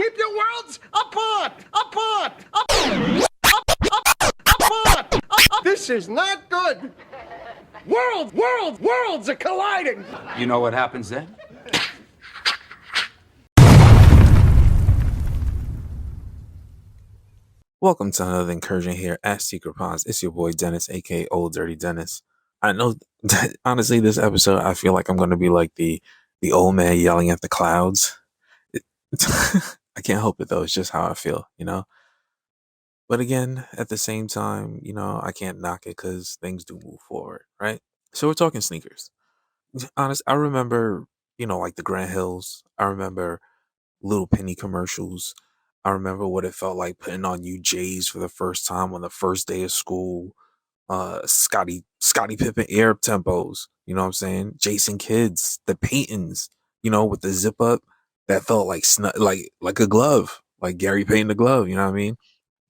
keep your worlds apart. This is not good. Worlds are colliding. You know what happens then? Welcome to another incursion here at Secret Pods. It's your boy Dennis, aka Old Dirty Dennis. I know that honestly, this episode I feel like I'm going to be like the old man yelling at the clouds. I can't help it though. It's just how I feel, you know. But again, at the same time, you know, I can't knock it because things do move forward, right? So we're talking sneakers. Honest, I remember, you know, like the Grand Hills. I remember little penny commercials. I remember what it felt like putting on UJs for the first time on the first day of school. Scotty Pippen Air tempos, you know what I'm saying? Jason Kidds, the Paytons, you know, with the zip up that felt like like a glove, like Gary Payton the glove, you know what I mean?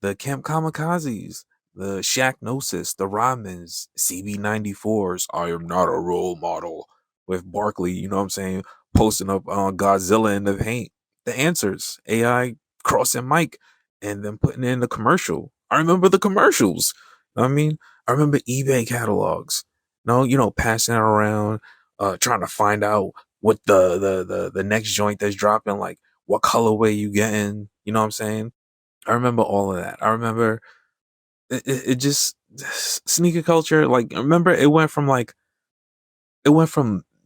The Camp Kamikazes, the Shaq Gnosis, the Rodmans, CB94s, I am not a role model with Barkley, you know what I'm saying? Posting up on Godzilla in the paint. The Answers, AI crossing Mike, and then putting in the commercial. I remember the commercials. You know what I mean, I remember eBay catalogs. No, you know, passing it around, trying to find out what the next joint that's dropping, like what colorway you getting. You know what I'm saying? I remember all of that. I remember it just sneaker culture. Like, I remember it went from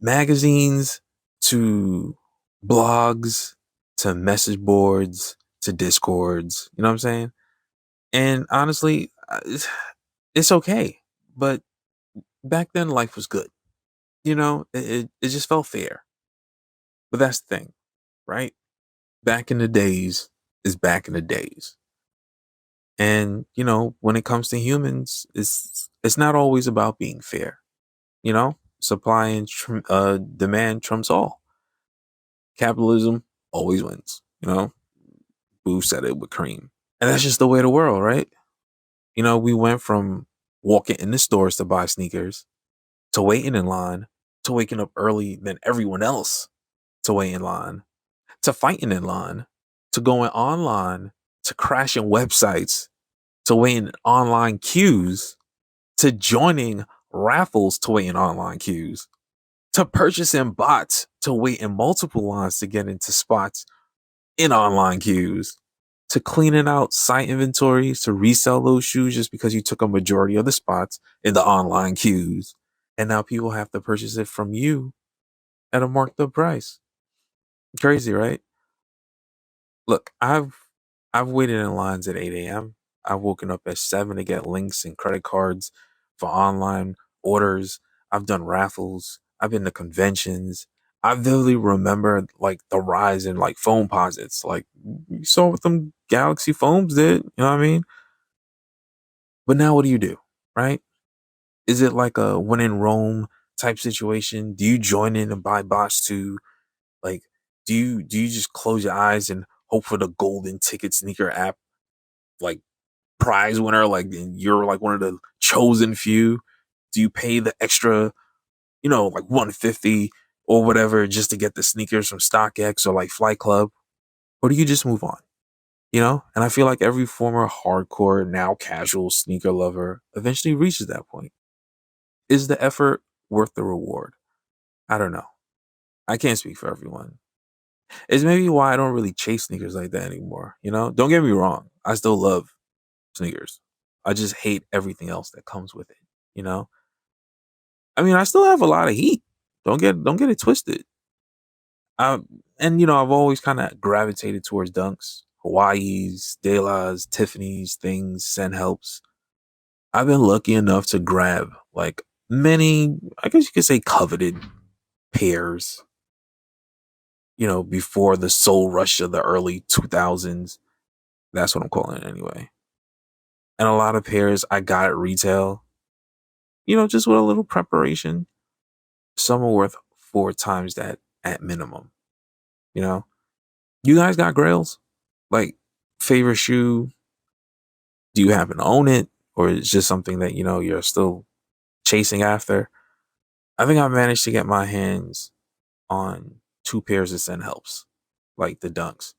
magazines to blogs to message boards to discords. You know what I'm saying? And honestly, it's okay. But back then, life was good. You know, it just felt fair. But that's the thing, right? Back in the days is back in the days. And, you know, when it comes to humans, it's not always about being fair. You know, supply and demand trumps all. Capitalism always wins. You know, Boo said it with cream. And that's just the way of the world, right? You know, we went from walking in the stores to buy sneakers to waiting in line to waking up early than everyone else to wait in line to fighting in line to going online to crashing websites to waiting in online queues to joining raffles to wait in online queues to purchasing bots to wait in multiple lines to get into spots in online queues to cleaning out site inventories to resell those shoes just because you took a majority of the spots in the online queues. And now people have to purchase it from you at a marked up price. Crazy, right? Look, I've waited in lines at 8 a.m. I've woken up at 7 to get links and credit cards for online orders. I've done raffles. I've been to conventions. I vividly remember like the rise in like phone posits. Like you saw what them Galaxy phones did, you know what I mean? But now what do? Right? Is it like a when in Rome type situation? Do you join in and buy bots too? Like, do you just close your eyes and hope for the golden ticket sneaker app, like prize winner, like you're like one of the chosen few? Do you pay the extra, you know, like 150 or whatever just to get the sneakers from StockX or like Flight Club? Or do you just move on? You know? And I feel like every former hardcore, now casual sneaker lover eventually reaches that point. Is the effort worth the reward? I don't know. I can't speak for everyone. It's maybe why I don't really chase sneakers like that anymore. You know, don't get me wrong. I still love sneakers. I just hate everything else that comes with it. You know, I mean, I still have a lot of heat. Don't get it twisted. I and you know, I've always kind of gravitated towards dunks, Hawaii's, De La's, Tiffany's, things, Sen Helps. I've been lucky enough to grab like many, I guess you could say, coveted pairs, you know, before the soul rush of the early 2000s. That's what I'm calling it anyway. And a lot of pairs I got at retail, you know, just with a little preparation. Some are worth 4 times that at minimum. You know, you guys got grails? Like, favorite shoe? Do you happen to own it? Or it's just something that, you know, you're still chasing after? I think I managed to get my hands on 2 pairs of Sen Helps, like the dunks.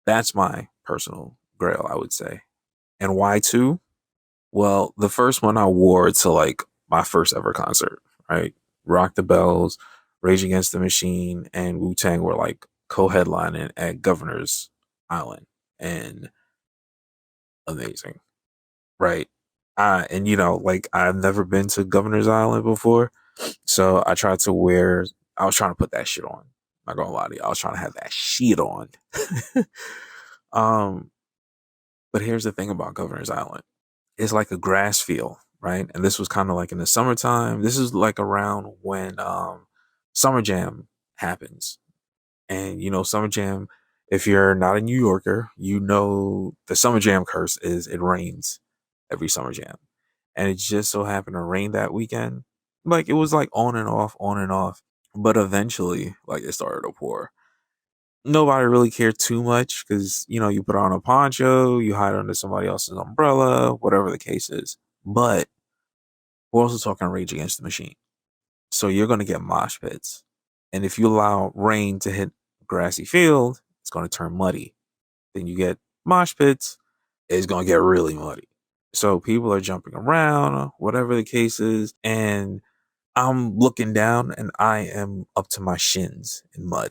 That's my personal grail, I would say. And why two? Well, the first one I wore to like my first ever concert, right? Rock the Bells, Rage Against the Machine, and Wu-Tang were like co-headlining at Governor's Island. And amazing, right? And like I've never been to Governor's Island before. So I was trying to put that shit on. Not gonna lie to you. I was trying to have that shit on. um, but here's the thing about Governor's Island. It's like a grass field, right? And this was kind of like in the summertime. This is like around when Summer Jam happens. And Summer Jam, if you're not a New Yorker, the Summer Jam curse is it rains every Summer Jam. And it just so happened to rain that weekend. Like it was like on and off, on and off. But eventually, like it started to pour. Nobody really cared too much because, you put on a poncho, you hide under somebody else's umbrella, whatever the case is. But we're also talking Rage Against the Machine. So you're going to get mosh pits. And if you allow rain to hit a grassy field, it's going to turn muddy. Then you get mosh pits, it's going to get really muddy. So people are jumping around, whatever the case is. And I'm looking down and I am up to my shins in mud.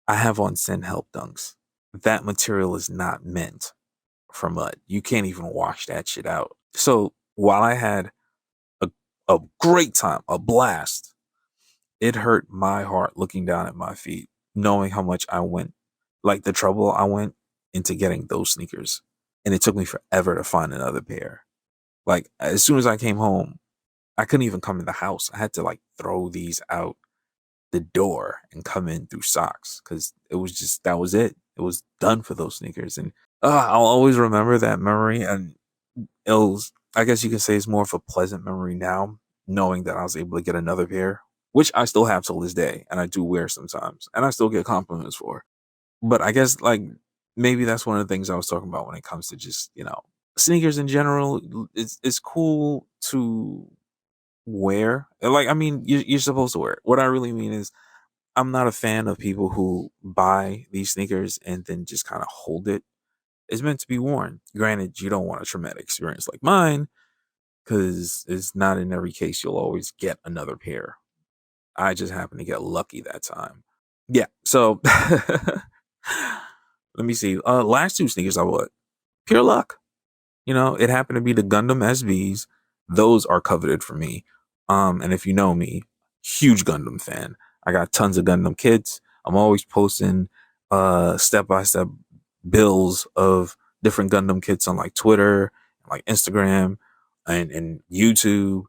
I have on Sin Help Dunks. That material is not meant for mud. You can't even wash that shit out. So while I had a, a great time, a blast, it hurt my heart looking down at my feet, knowing how much I went, like the trouble I went into getting those sneakers. And it took me forever to find another pair. Like as soon as I came home, I couldn't even come in the house. I had to like throw these out the door and come in through socks because that was it. It was done for those sneakers. And I'll always remember that memory. And I guess you could say it's more of a pleasant memory now, knowing that I was able to get another pair, which I still have till this day. And I do wear sometimes and I still get compliments for. But I guess like maybe that's one of the things I was talking about when it comes to just, sneakers in general. It's cool to wear. Like, I mean, you're supposed to wear it. What I really mean is I'm not a fan of people who buy these sneakers and then just kind of hold it. It's meant to be worn. Granted, you don't want a traumatic experience like mine because it's not in every case you'll always get another pair. I just happened to get lucky that time. Yeah, so let me see. Last two sneakers I bought, pure luck. It happened to be the Gundam SBs. Those are coveted for me. And if you know me, huge Gundam fan. I got tons of Gundam kits. I'm always posting step by step bills of different Gundam kits on like Twitter, like Instagram, and YouTube.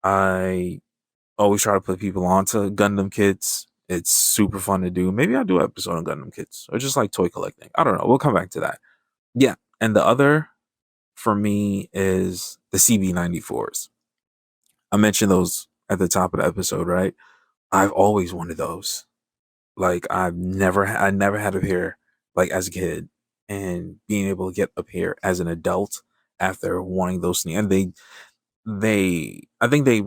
I always try to put people onto Gundam kits. It's super fun to do. Maybe I'll do an episode on Gundam kits or just like toy collecting. I don't know. We'll come back to that. Yeah. And the other for me is the CB94s. I mentioned those at the top of the episode, right? I've always wanted those. Like I never had a pair like as a kid, and being able to get a pair as an adult after wanting those sneakers. And I think they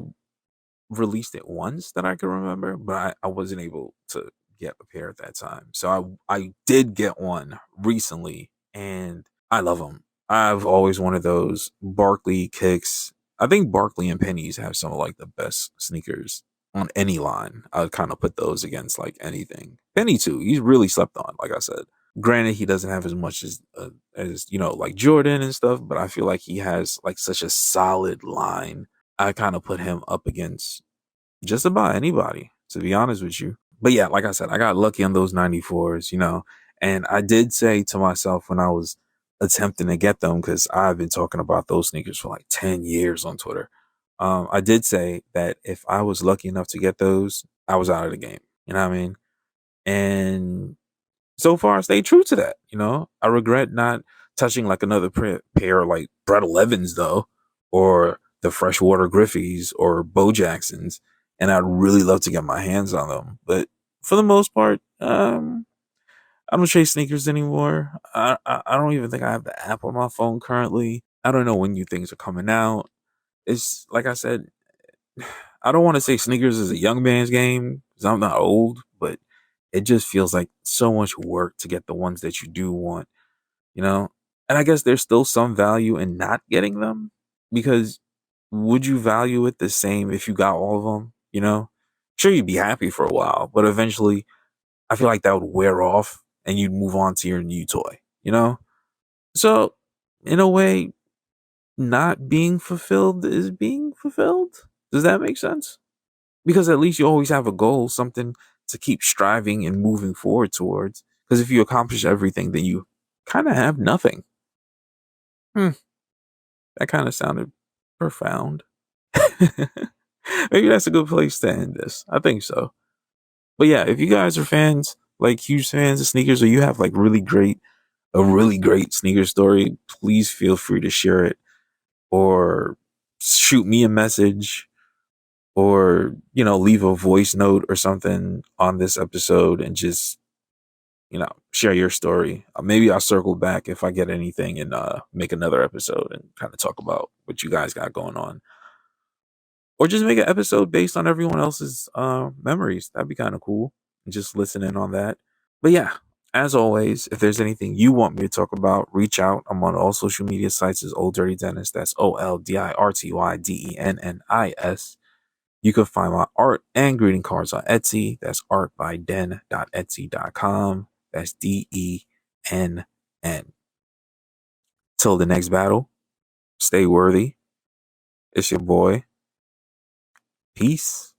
released it once that I can remember, but I wasn't able to get a pair at that time. So I did get one recently, and I love them. I've always wanted those Barkley kicks. I think Barkley and Pennies have some of like the best sneakers on any line. I would kind of put those against like anything. Penny too. He's really slept on, like I said. Granted, he doesn't have as much as like Jordan and stuff, but I feel like he has like such a solid line. I kind of put him up against just about anybody, to be honest with you. But yeah, like I said, I got lucky on those 94s, and I did say to myself when I was attempting to get them, because I've been talking about those sneakers for like 10 years on Twitter. I did say that if I was lucky enough to get those, I was out of the game. You know what I mean? And so far, I stayed true to that. I regret not touching like another pair of like Brett 11s though, or the Freshwater Griffies or Bo Jacksons, and I'd really love to get my hands on them. But for the most part, I don't chase sneakers anymore. I don't even think I have the app on my phone currently. I don't know when new things are coming out. It's like I said, I don't want to say sneakers is a young man's game because I'm not old, but it just feels like so much work to get the ones that you do want, you know? And I guess there's still some value in not getting them because would you value it the same if you got all of them, you know? Sure, you'd be happy for a while, but eventually I feel like that would wear off and you'd move on to your new toy, you know? So, in a way, not being fulfilled is being fulfilled. Does that make sense? Because at least you always have a goal, something to keep striving and moving forward towards. Because if you accomplish everything, then you kind of have nothing. Hmm, that kind of sounded profound. Maybe that's a good place to end this. I think so. But yeah, if you guys are fans, like huge fans of sneakers, or you have like a really great sneaker story, please feel free to share it or shoot me a message or, leave a voice note or something on this episode and just, share your story. Maybe I'll circle back if I get anything and make another episode and kind of talk about what you guys got going on. Or just make an episode based on everyone else's memories. That'd be kind of cool. And just listen in on that. But yeah, as always, if there's anything you want me to talk about, reach out. I'm on all social media sites as Old Dirty Dennis. That's OLDIRTYDENNIS. You can find my art and greeting cards on Etsy. That's artbyden.etsy.com. That's DENN. Till the next battle, stay worthy. It's your boy. Peace.